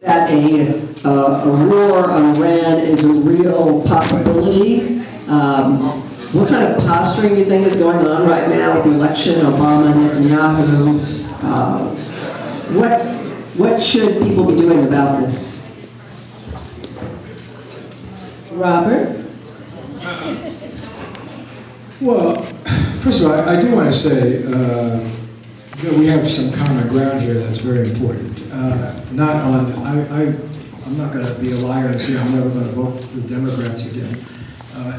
that a war on Iran is a real possibility. What kind of posturing do you think is going on right now with the election, Obama, Netanyahu? What should people be doing about this? Robert? Well, first of all, I do want to say that we have some common ground here that's very important. I'm not going to be a liar and say I'm never going to vote for the Democrats again.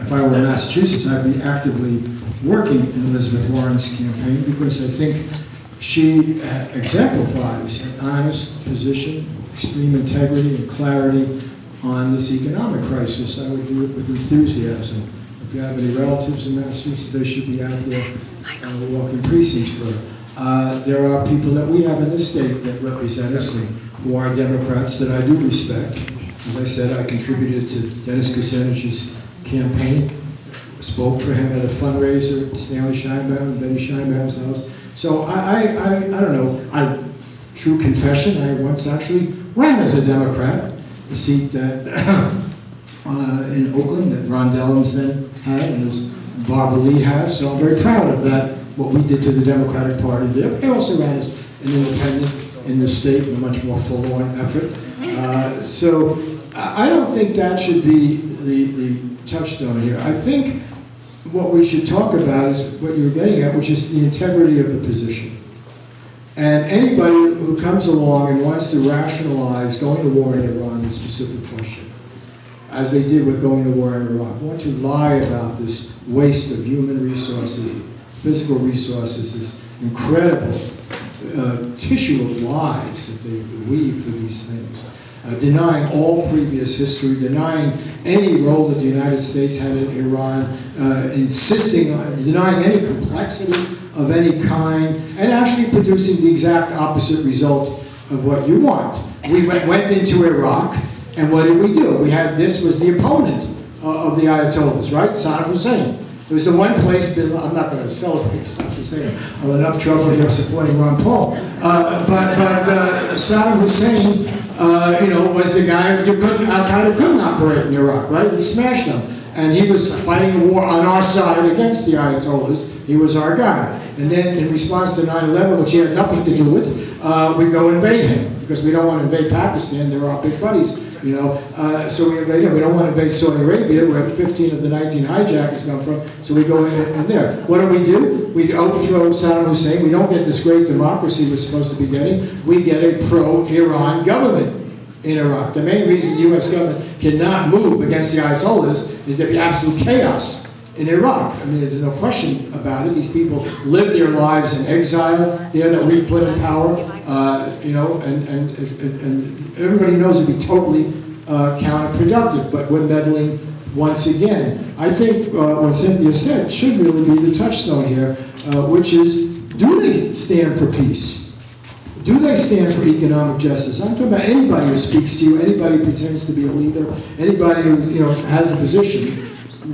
If I were in Massachusetts, I'd be actively working in Elizabeth Warren's campaign because I think she exemplifies an honest position, extreme integrity and clarity on this economic crisis. I would do it with enthusiasm. If you have any relatives in Massachusetts, they should be out there walking precincts for her. There are people that we have in this state that represent us and who are Democrats that I do respect. As I said, I contributed to Dennis Kucinich's campaign, spoke for him at a fundraiser at Stanley Scheinbaum and Betty Scheinbaum's house. So I don't know. True confession, I once actually ran as a Democrat, a seat that in Oakland that Ron Dellums then had and as Barbara Lee has. So I'm very proud of that, what we did to the Democratic Party there. But I also ran as an independent in the state in a much more full-on effort. So I don't think that should be the touchstone here. I think what we should talk about is what you're getting at, which is the integrity of the position. And anybody who comes along and wants to rationalize going to war in Iran, the specific question, as they did with going to war in Iraq, want to lie about this waste of human resources, physical resources, this incredible tissue of lies that they weave for these things. Denying all previous history, denying any role that the United States had in Iran, insisting on denying any complexity of any kind, and actually producing the exact opposite result of what you want. We went into Iraq, and what did we do? This was the opponent of the Ayatollahs, right? Saddam Hussein. It was the one place, I'm not going to celebrate stuff to say I'm in enough trouble here supporting Ron Paul. But Saddam Hussein, was the guy, Al-Qaeda couldn't operate in Iraq, right? We smashed them. And he was fighting a war on our side against the Ayatollahs. He was our guy. And then in response to 9/11, which he had nothing to do with, we go invade him. Because we don't want to invade Pakistan, they're our big buddies. So we invade him. We don't want to invade Saudi Arabia, where 15 of the 19 hijackers come from, so we go in there. What do? We overthrow Saddam Hussein. We don't get this great democracy we're supposed to be getting. We get a pro-Iran government in Iraq. The main reason the U.S. government cannot move against the Ayatollahs is there'd be absolute chaos in Iraq. I mean, there's no question about it. These people live their lives in exile, that we put in power, and everybody knows it'd be totally counterproductive, but we're meddling once again. I think what Cynthia said should really be the touchstone here, which is, do they stand for peace? Do they stand for economic justice? I'm talking about anybody who speaks to you, anybody who pretends to be a leader, anybody who has a position.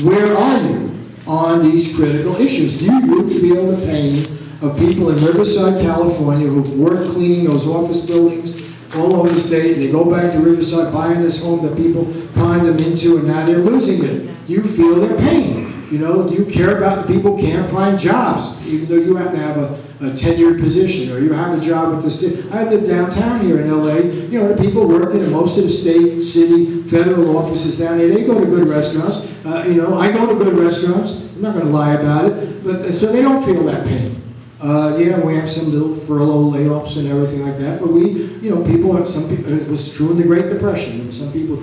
Where are you on these critical issues? Do you feel the pain of people in Riverside, California, who've worked cleaning those office buildings all over the state, and they go back to Riverside buying this home that people conned them into, and now they're losing it? Do you feel their pain? Do you care about the people who can't find jobs, even though you happen to have a tenured position, or you have a job at the city? I live downtown here in LA. The people working in most of the state, city, federal offices down here, they go to good restaurants. I go to good restaurants. I'm not going to lie about it. But so they don't feel that pain. We have some little furlough layoffs and everything like that, but some people, it was true in the Great Depression. There were some people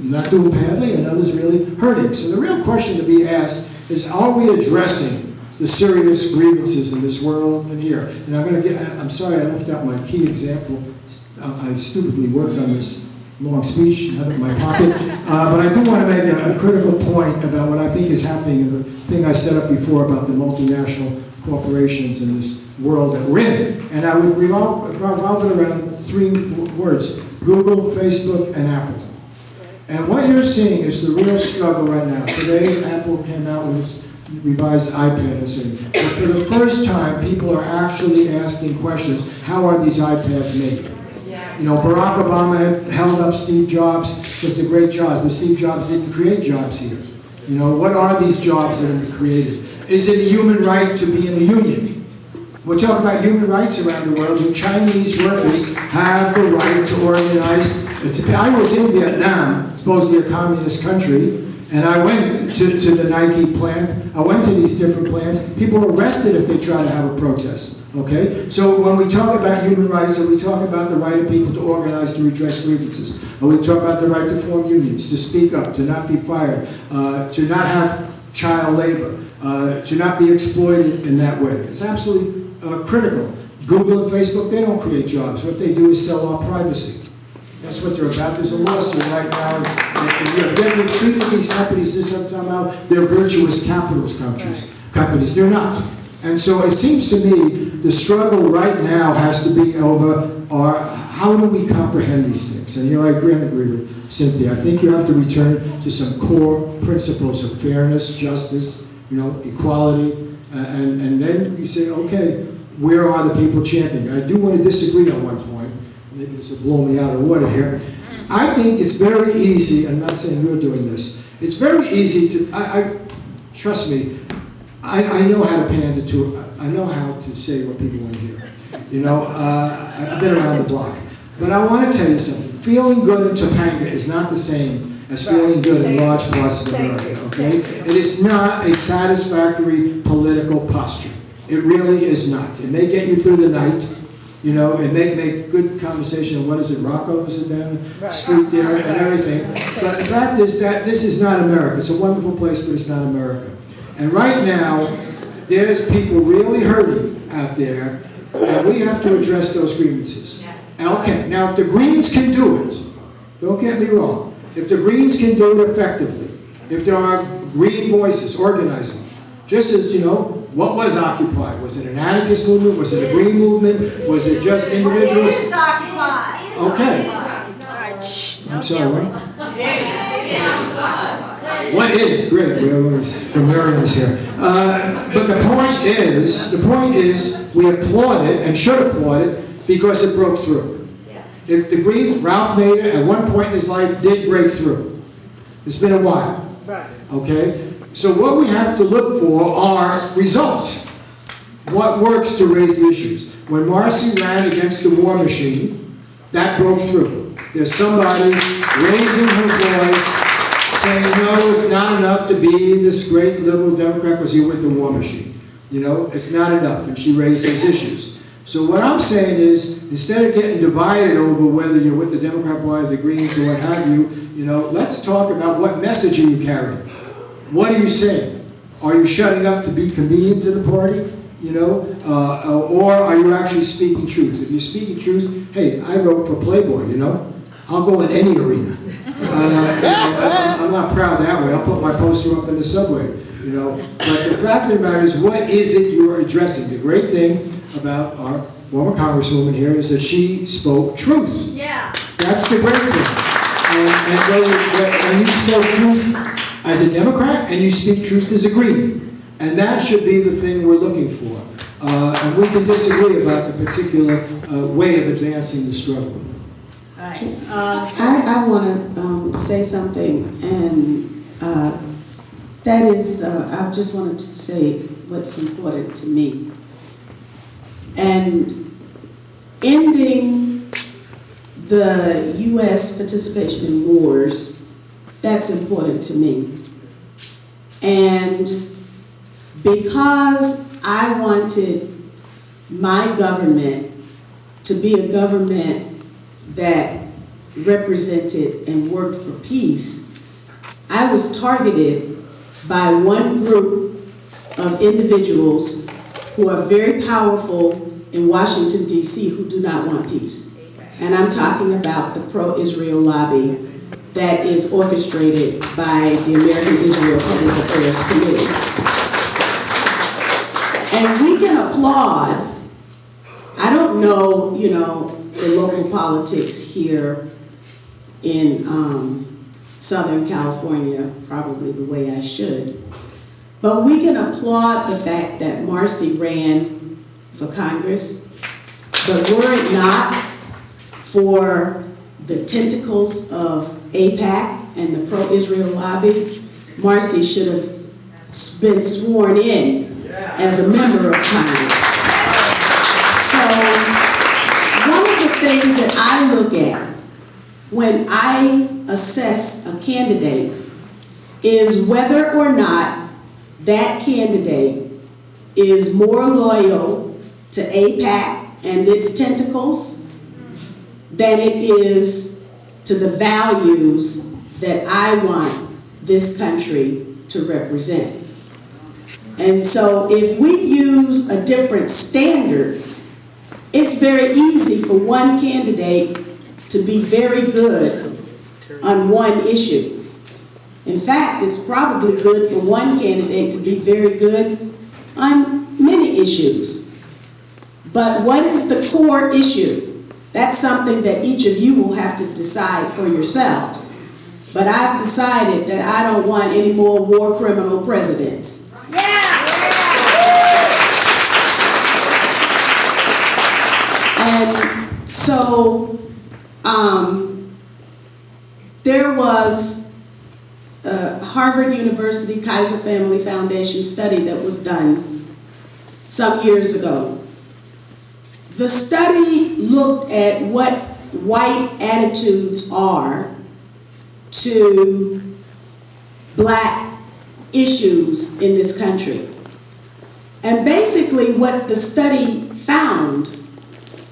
not doing badly, and others really hurting. So the real question to be asked is, are we addressing the serious grievances in this world and here? And I'm sorry I left out my key example. I stupidly worked on this long speech and have it in my pocket. But I do want to make a critical point about what I think is happening, and the thing I set up before about the multinational corporations in this world that we're in. And I would revolve it around three words: Google, Facebook, and Apple. And what you're seeing is the real struggle right now. Today, Apple came out with revised iPad. But for the first time, people are actually asking questions. How are these iPads made? You know, Barack Obama had held up Steve Jobs, just a great job, but Steve Jobs didn't create jobs here. You know, what are these jobs that have been created? Is it a human right to be in the union? We're talking about human rights around the world, and Chinese workers have the right to organize. I was in Vietnam, supposedly a communist country, and I went to the Nike plant. I went to these different plants. People were arrested if they try to have a protest. Okay? So when we talk about human rights, are we talking about the right of people to organize, to redress grievances? Are we talking about the right to form unions, to speak up, to not be fired, to not have child labor, to not be exploited in that way? It's absolutely critical. Google and Facebook, they don't create jobs. What they do is sell our privacy. That's what they're about. There's a lawsuit right now. And they're treating these companies this time out, they're virtuous capitalist companies. They're not. And so it seems to me the struggle right now has to be over how do we comprehend these things? And here I agree with Cynthia. I think you have to return to some core principles of fairness, justice, you know, equality, and then you say, okay, where are the people championing? I do want to disagree on one point. Maybe this will blow me out of the water here. I think it's very easy, I'm not saying you're doing this, it's very easy to, trust me, I know how to pander to, I know how to say what people want to hear. You know, I've been around the block. But I want to tell you something. Feeling good in Topanga is not the same as feeling good in large parts of America, okay? It is not a satisfactory political posture. It really is not. It may get you through the night. You know, it may make good conversation. What is it, Rocco's down the street there and everything. But the fact is that this is not America. It's a wonderful place, but it's not America. And right now, there's people really hurting out there, and we have to address those grievances. Okay, now if the Greens can do it, don't get me wrong, if the Greens can do it effectively, if there are green voices organizing, just as, you know, what was Occupy? Was it an anarchist movement? Was it a green movement? Was it just individuals? It is Occupy. Okay. I'm sorry, what? What is? Great, Marian's here. But the point is, we applaud it and should applaud it because it broke through. If the Greens, Ralph Nader at one point in his life did break through. It's been a while. Okay? So what we have to look for are results. What works to raise the issues? When Marcy ran against the war machine, that broke through. There's somebody raising her voice, saying, no, it's not enough to be this great liberal Democrat because you're with the war machine. You know, it's not enough. And she raised those issues. So what I'm saying is, instead of getting divided over whether you're with the Democrat Party, the Greens, or what have you, you know, let's talk about what message are you carrying. What are you saying? Are you shutting up to be convenient to the party? You know, or are you actually speaking truth? If you're speaking truth, hey, I wrote for Playboy, you know. I'll go in any arena. I'm not proud that way. I'll put my poster up in the subway, you know. But the fact of the matter is, what is it you're addressing? The great thing about our former Congresswoman here is that she spoke truth. Yeah. That's the great thing. And you spoke truth as a Democrat, and you speak truth as a Green. And that should be the thing we're looking for. And we can disagree about the particular way of advancing the struggle. Right. I want to say something, and that is, I just wanted to say what's important to me. And ending the U.S. participation in wars, that's important to me. And because I wanted my government to be a government that represented and worked for peace, I was targeted by one group of individuals who are very powerful in Washington, D.C., who do not want peace. And I'm talking about the pro-Israel lobby that is orchestrated by the American Israel Public Affairs Committee. And we can applaud. I don't know, you know, the local politics here in Southern California probably the way I should. But we can applaud the fact that Marcy ran for Congress. But were it not for the tentacles of AIPAC and the pro-Israel lobby, Marcy should have been sworn in as a member of Congress. So one of the things that I look at when I assess a candidate is whether or not that candidate is more loyal to AIPAC and its tentacles than it is to the values that I want this country to represent. And so if we use a different standard, it's very easy for one candidate to be very good on one issue. In fact, it's probably good for one candidate to be very good on many issues. But what is the core issue? That's something that each of you will have to decide for yourselves. But I've decided that I don't want any more war criminal presidents. And so there was a Harvard University Kaiser Family Foundation study that was done some years ago. The study looked at what white attitudes are to black issues in this country. And basically what the study found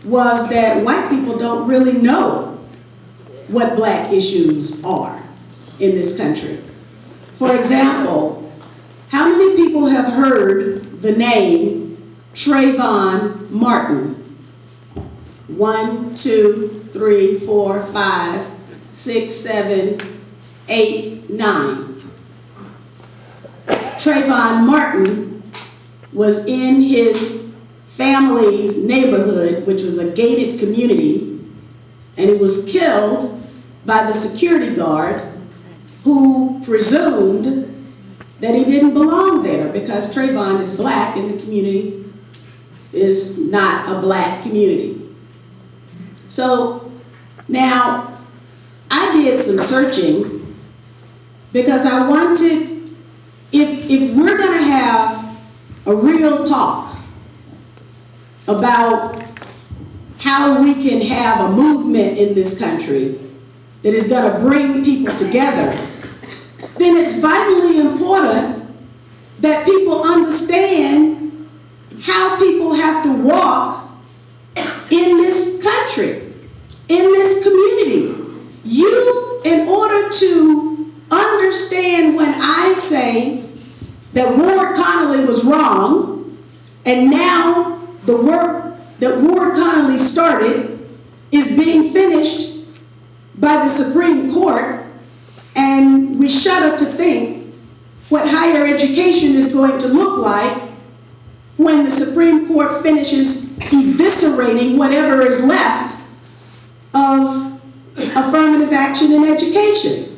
was that white people don't really know what black issues are in this country. For example, how many people have heard the name Trayvon Martin? 1, 2, 3, 4, 5, 6, 7, 8, 9. Trayvon Martin was in his family's neighborhood, which was a gated community, and he was killed by the security guard who presumed that he didn't belong there because Trayvon is black and the community is not a black community. So now I did some searching because I wanted, if we're going to have a real talk about how we can have a movement in this country that is going to bring people together, then it's vitally important that people understand how people have to walk in this country, in this community. You, in order to understand when I say that Ward Connolly was wrong, and now the work that Ward Connolly started is being finished by the Supreme Court, and we shudder to think what higher education is going to look like when the Supreme Court finishes eviscerating whatever is left of affirmative action in education.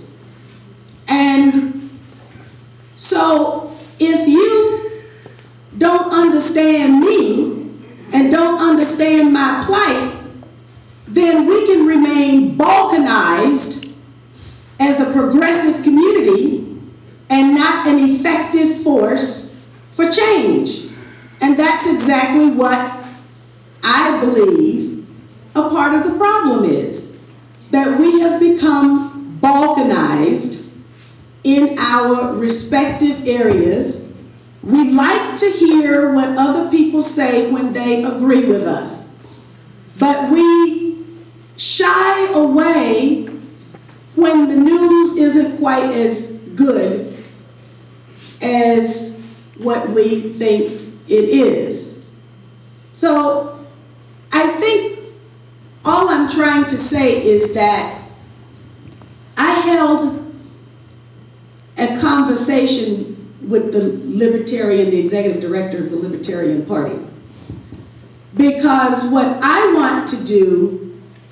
And so if you don't understand me and don't understand my plight, then we can remain balkanized as a progressive community and not an effective force for change. And that's exactly what I believe a part of the problem is, that we have become balkanized in our respective areas. We like to hear what other people say when they agree with us, but we shy away when the news isn't quite as good as what we think it is. So I think all I'm trying to say is that I held a conversation with the executive director of the Libertarian Party, because what I want to do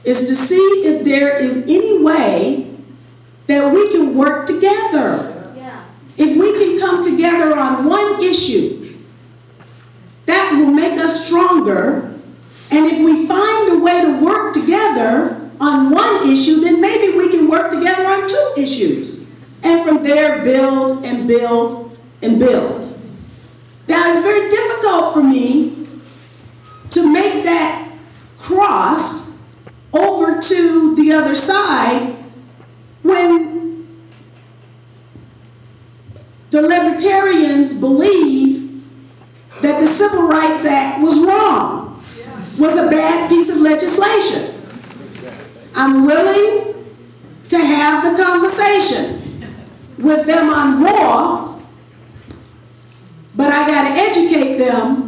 is to see if there is any way that we can work together. If we can come together on one issue, that will make us stronger. And if we find a way to work together, on one issue, then maybe we can work together on two issues. And from there, build and build and build. Now, it's very difficult for me to make that cross over to the other side when the libertarians believe that the Civil Rights Act was wrong, was a bad piece of legislation. I'm willing to have the conversation with them on war, but I got to educate them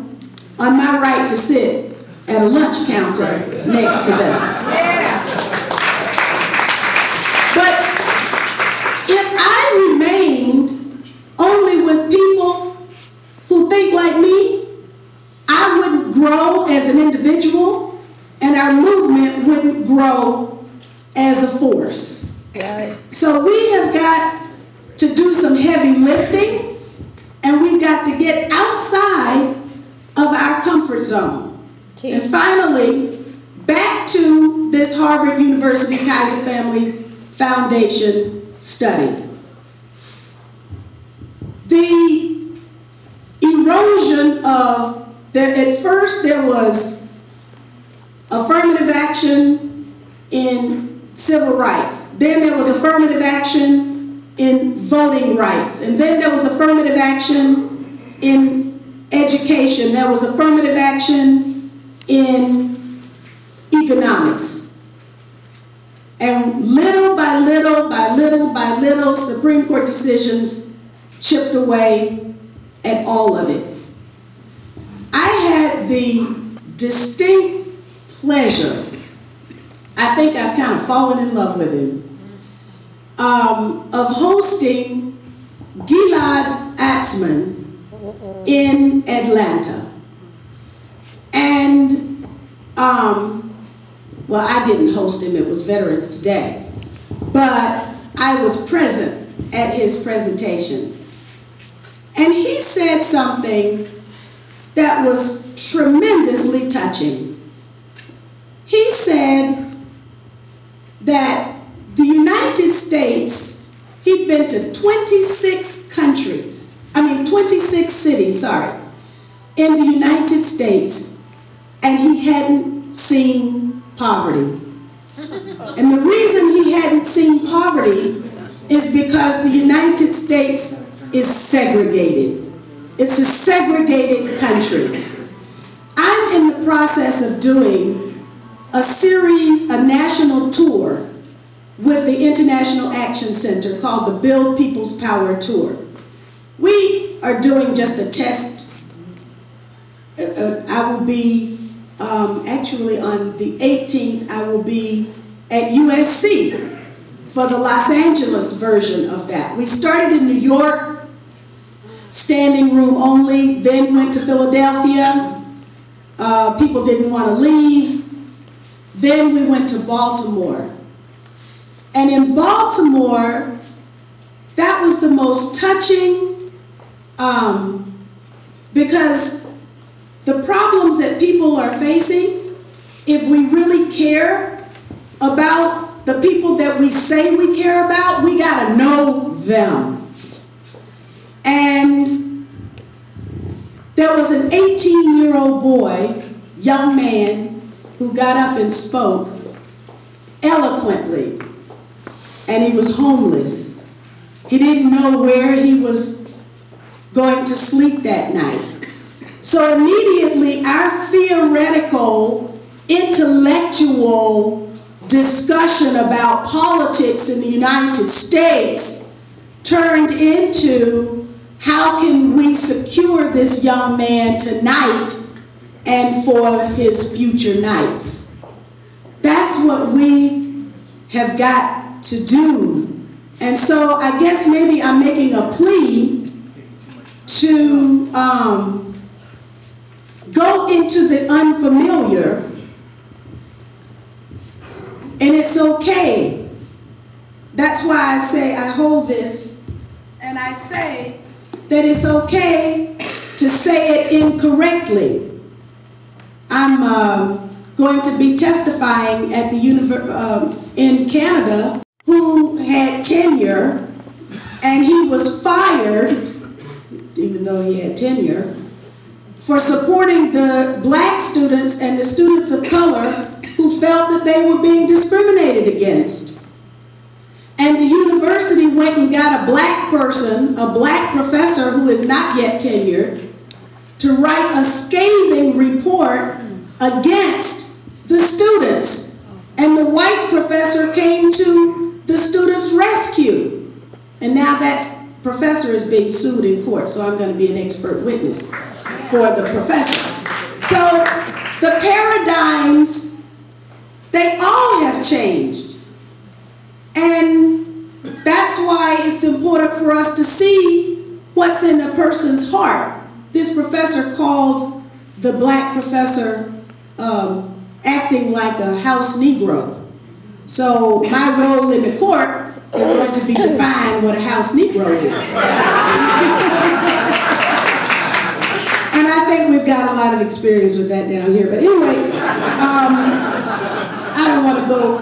on my right to sit at a lunch counter next to them. But if I remained only with people who think like me, I wouldn't grow as an individual, and our movement wouldn't grow as a force. Right. So we have got to do some heavy lifting, and we've got to get outside of our comfort zone. And finally, back to this Harvard University Kaiser Family Foundation study. The erosion of, at first there was affirmative action in civil rights. Then there was affirmative action in voting rights. And then there was affirmative action in education. There was affirmative action in economics. And little by little, by little by little, Supreme Court decisions chipped away at all of it. I had the distinct pleasure, I think I've kind of fallen in love with him, of hosting Gilad Atzmon in Atlanta. And, well, I didn't host him, it was Veterans Day. But I was present at his presentation. And he said something that was tremendously touching. He said that the United States, he'd been to 26 countries, 26 cities, in the United States, and he hadn't seen poverty. And the reason he hadn't seen poverty is because the United States is segregated. It's a segregated country. I'm in the process of doing a national tour with the International Action Center called the Build People's Power Tour. We are doing just a test. I will be, actually on the 18th, I will be at USC for the Los Angeles version of that. We started in New York, standing room only, then went to Philadelphia. People didn't want to leave. Then we went to Baltimore. And in Baltimore, that was the most touching, because the problems that people are facing, if we really care about the people that we say we care about, we got to know them. And there was an 18-year-old boy, young man, who got up and spoke eloquently, and he was homeless. He didn't know where he was going to sleep that night. So immediately our theoretical, intellectual discussion about politics in the United States turned into how can we secure this young man tonight and for his future nights. That's what we have got to do. And so I guess maybe I'm making a plea to go into the unfamiliar, and it's okay. That's why I say, I hold this, and I say that it's okay to say it incorrectly. I'm going to be testifying at the in Canada, who had tenure, and he was fired, even though he had tenure, for supporting the black students and the students of color who felt that they were being discriminated against. And the university went and got a black person, a black professor who is not yet tenured, to write a scathing report against the students. And the white professor came to the students' rescue. And now that professor is being sued in court, so I'm going to be an expert witness for the professor. So the paradigms, they all have changed. And that's why it's important for us to see what's in a person's heart. This professor called the black professor acting like a house Negro. So my role in the court is going to be defined what a house Negro is. And I think we've got a lot of experience with that down here. But anyway, I don't want to go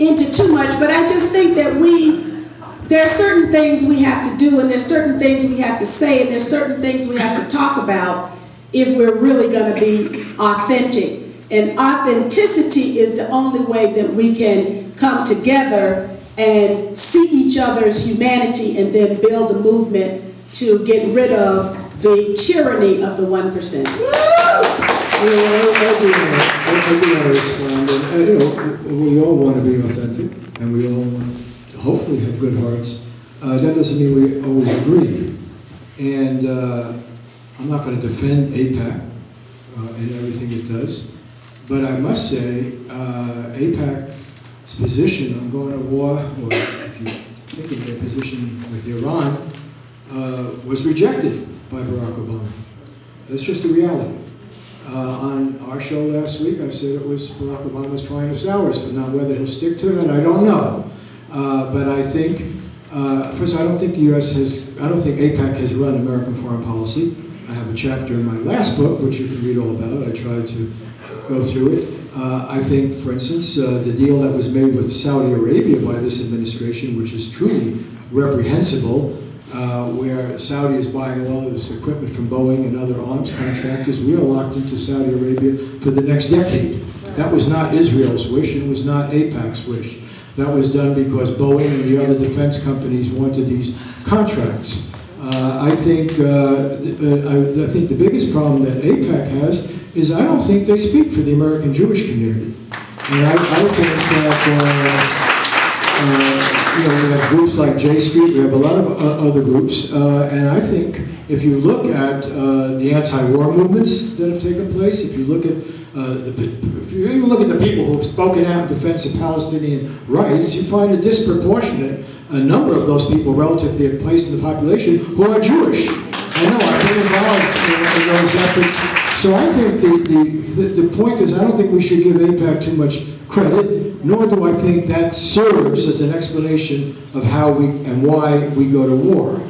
into too much, but I just think that there are certain things we have to do, and there's certain things we have to say, and there's certain things we have to talk about if we're really going to be authentic. And authenticity is the only way that we can come together and see each other's humanity and then build a movement to get rid of the tyranny of the 1%. I do want to respond. And, we all want to be authentic, and we all want to hopefully have good hearts. That doesn't mean we always agree. And I'm not going to defend AIPAC and everything it does, but I must say AIPAC's position on going to war, or if you think of their position with Iran, was rejected by Barack Obama. That's just the reality. On our show last week, I said it was Barack Obama's finest hours, but now whether he'll stick to it, I don't know. But I think, first, I don't think the U.S. I don't think AIPAC has run American foreign policy. I have a chapter in my last book, which you can read all about. I tried to go through it. I think, for instance, the deal that was made with Saudi Arabia by this administration, which is truly reprehensible, where Saudi is buying all of this equipment from Boeing and other arms contractors. We are locked into Saudi Arabia for the next decade. That was not Israel's wish, and it was not AIPAC's wish. That was done because Boeing and the other defense companies wanted these contracts. I think the biggest problem that AIPAC has is I don't think they speak for the American Jewish community. And I think that we have groups like J Street, we have a lot of other groups, and I think if you look at the anti-war movements that have taken place, if you look at if you even look at the people who have spoken out in defense of Palestinian rights, you find a disproportionate number of those people relative to their place in the population who are Jewish. I know, I've been involved in those efforts. So I think the point is, I don't think we should give AIPAC too much credit, nor do I think that serves as an explanation of how and why we go to war.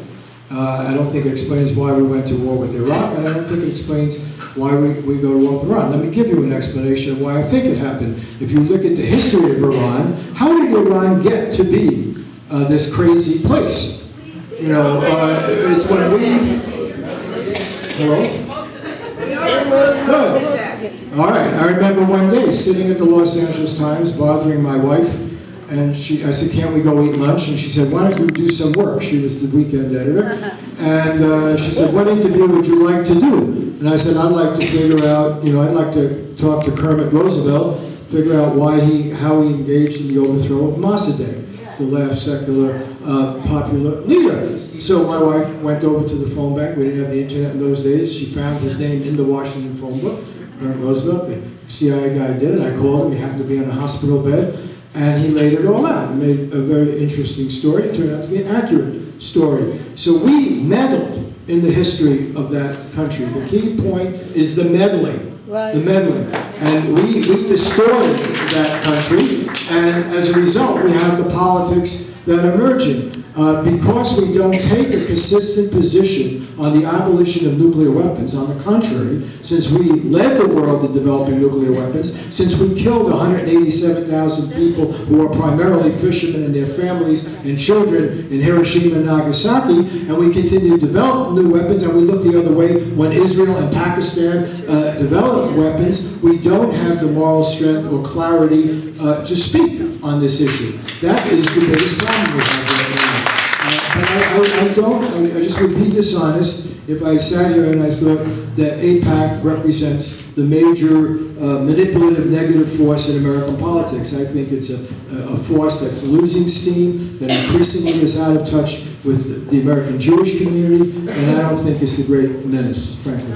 I don't think it explains why we went to war with Iraq, and I don't think it explains why we go to war with Iran. Let me give you an explanation of why I think it happened. If you look at the history of Iran, how did Iran get to be this crazy place? It's when we... Hello? Good. All right. I remember one day sitting at the Los Angeles Times bothering my wife, and I said, can't we go eat lunch? And she said, why don't you do some work? She was the weekend editor. And she said, what interview would you like to do? And I said, I'd like to figure out, I'd like to talk to Kermit Roosevelt, figure out how he engaged in the overthrow of Mossadegh, the last secular popular leader. So my wife went over to the phone bank. We didn't have the internet in those days. She found his name in the Washington phone book, Kermit Roosevelt. The CIA guy did it. I called him. He happened to be on a hospital bed. And he laid it all out. He made a very interesting story. It turned out to be an accurate story. So we meddled in the history of that country. The key point is the meddling. Right. The meddling. And we distorted that country. And as a result, we have the politics that are emerging. Because we don't take a consistent position on the abolition of nuclear weapons. On the contrary, since we led the world in developing nuclear weapons, since we killed 187,000 people who are primarily fishermen and their families and children in Hiroshima and Nagasaki, and we continue to develop new weapons, and we look the other way when Israel and Pakistan develop weapons, we don't have the moral strength or clarity to speak on this issue. That is the biggest problem we have right now. But I just would be dishonest if I sat here and I thought that AIPAC represents the major manipulative negative force in American politics. I think it's a force that's losing steam, that increasingly is out of touch with the American Jewish community, and I don't think it's the great menace, frankly.